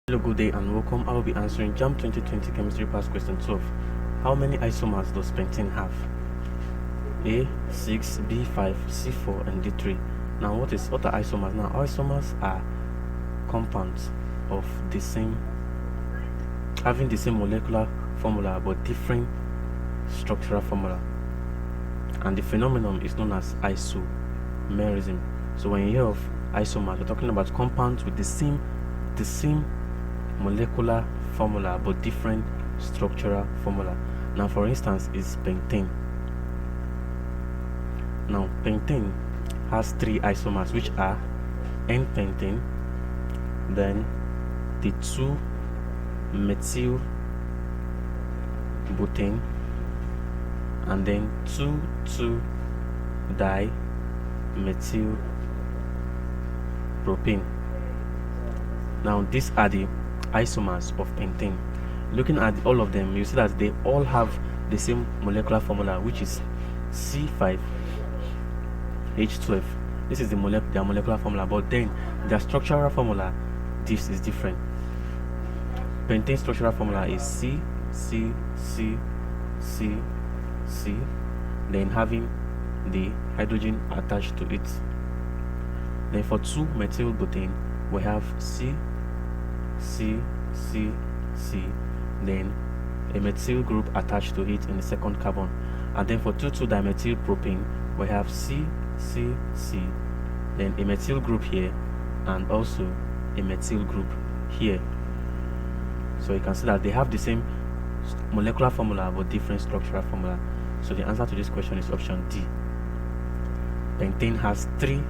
Hello, good day and welcome. I will be answering JAMB 2020 Chemistry Past Question 12. How many isomers does pentane have? A 6, B 5, C 4 and D 3. Now what are isomers? Now isomers are compounds of the same, having the same molecular formula but different structural formula, and the phenomenon is known as isomerism. So when you hear of isomers, we're talking about compounds with the same molecular formula but different structural formula. Now for instance is pentane. Now pentane has 3 isomers, which are N-pentane, then the 2-methyl butane, and then 2,2-dimethyl propane. Now these are the isomers of pentane. Looking at all of them, you see that they all have the same molecular formula, which is C5H12. This is their molecular formula, but then their structural formula is different. Pentane structural formula is C, C, C, C, C, then having the hydrogen attached to it. Then for 2-methyl butane, we have C, C, C, C, then a methyl group attached to it in the second carbon. And then for 2,2-dimethyl propane, we have C, C, C, then a methyl group here and also a methyl group here. So you can see that they have the same molecular formula but different structural formula. So the answer to this question is option D. Pentane has 3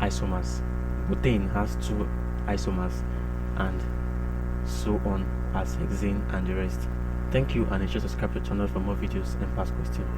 isomers, butane has 2 isomers, and so on as hexane and the rest. Thank you, and ensure to subscribe to the channel for more videos and past questions.